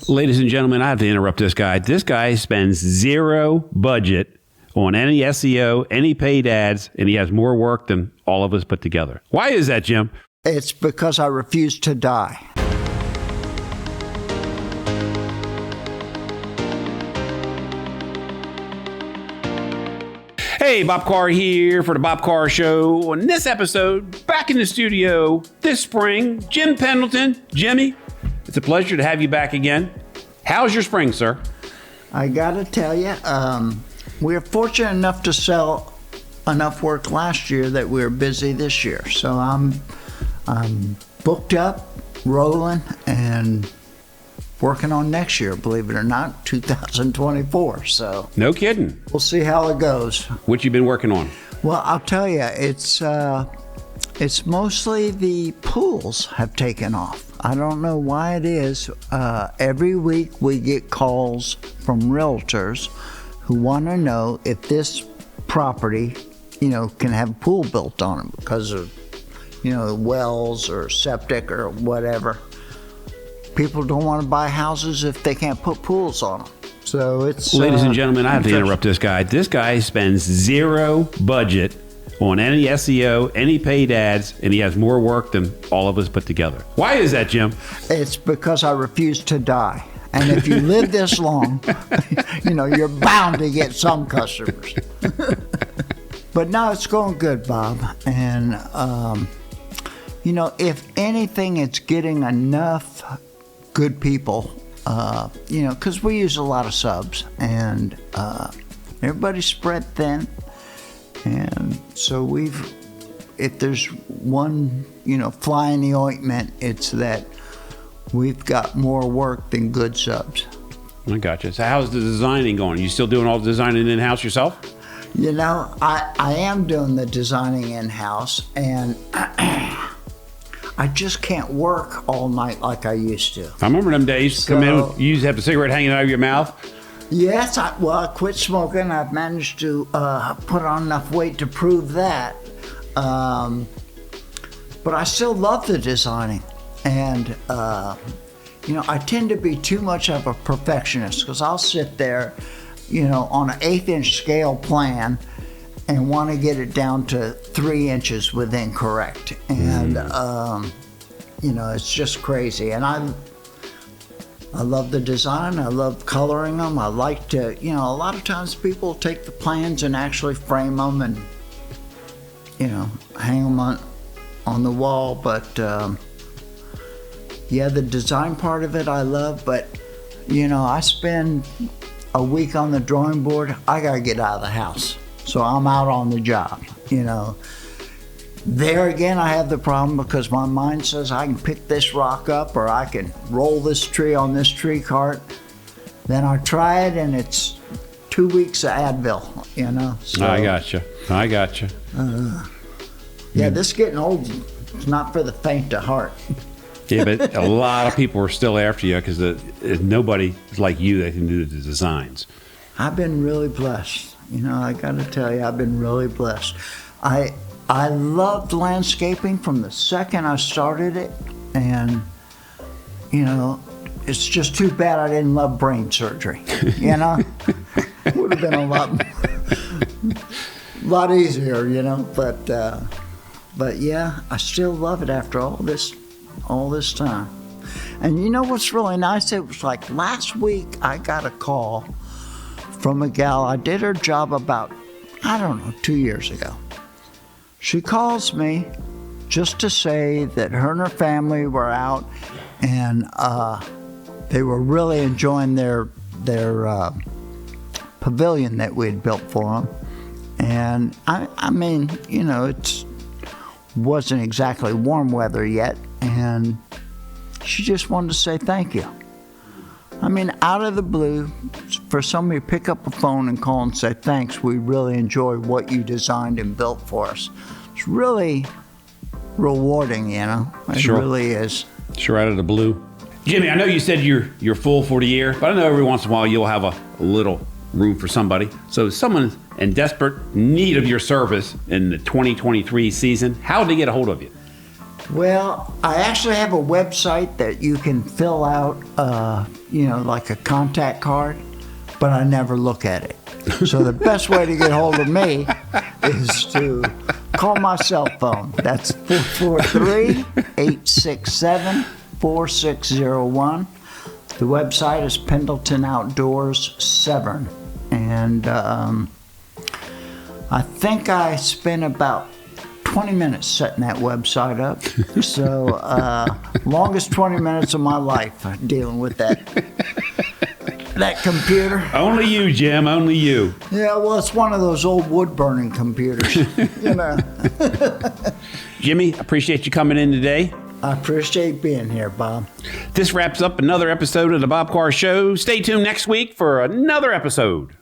Ladies and gentlemen, I have to interrupt this guy. This guy spends zero budget on any SEO, any paid ads, and he has more work than all of us put together. Why is that, Jim? It's because I refuse to die. Hey, Bob Carr here for the Bob Carr Show. On this episode, back in the studio this spring, Jim Pendleton. Jimmy, it's a pleasure to have you back again. How's your spring, sir? I gotta tell you, we were fortunate enough to sell enough work last year that we were busy this year. So I'm booked up, rolling, and working on next year, believe it or not, 2024. So No kidding. we'll see how it goes. What you been working on? Well, I'll tell you, it's mostly the pools have taken off. I don't know why it is. Every week we get calls from realtors who want to know if this property, can have a pool built on it because of, wells or septic or whatever. People don't want to buy houses if they can't put pools on them. So it's... Ladies and gentlemen, I have to interrupt this guy. This guy spends zero budget on any SEO, any paid ads, and he has more work than all of us put together. Why is that, Jim? It's because I refuse to die. And if you live this long, you're bound to get some customers. But no, it's going good, Bob. And, if anything, it's getting enough good people, because we use a lot of subs, and everybody's spread thin. And so if there's one, fly in the ointment, it's that we've got more work than good subs. I gotcha. So how's the designing going? You still doing all the designing in-house yourself? I am doing the designing in-house, and I just can't work all night like I used to. I remember them days. Come in, you used to have the cigarette hanging out of your mouth. Yes, I quit smoking. I've managed to put on enough weight to prove that. But I still love the designing. And, I tend to be too much of a perfectionist because I'll sit there, on an 1/8-inch scale plan and want to get it down to 3 inches within correct. And, it's just crazy. And I love the design. I love coloring them. I like to, a lot of times people take the plans and actually frame them and, hang them on the wall. But, the design part of it I love. But, I spend a week on the drawing board. I got to get out of the house. So I'm out on the job, There again, I have the problem because my mind says I can pick this rock up or I can roll this tree on this tree cart. Then I try it and it's 2 weeks of Advil, So, I gotcha. This getting old is not for the faint of heart. Yeah, but a lot of people are still after you because nobody is like you that can do the designs. I've been really blessed. I got to tell you, I've been really blessed. I loved landscaping from the second I started it, and it's just too bad I didn't love brain surgery. It would have been a lot easier, But yeah, I still love it after all this time. And what's really nice? It was like last week I got a call from a gal. I did her job about, 2 years ago. She calls me just to say that her and her family were out and they were really enjoying their pavilion that we had built for them. And it wasn't exactly warm weather yet, and she just wanted to say thank you. Out of the blue, for somebody to pick up a phone and call and say, thanks, we really enjoy what you designed and built for us. It's really rewarding, It Sure. really is. Sure, out of the blue. Jimmy, I know you said you're full for the year, but I know every once in a while you'll have a little room for somebody. So someone in desperate need of your service in the 2023 season, how do they get a hold of you? Well, I actually have a website that you can fill out, like a contact card, but I never look at it. So the best way to get hold of me is to call my cell phone. That's 443-867-4601. The website is Pendleton Outdoors 7. And I think I spent about 20 minutes setting that website up. So, longest 20 minutes of my life dealing with that computer. Only you, Jim, only you. Yeah, well, it's one of those old wood-burning computers, Jimmy, appreciate you coming in today. I appreciate being here, Bob. This wraps up another episode of the Bob Carr Show. Stay tuned next week for another episode.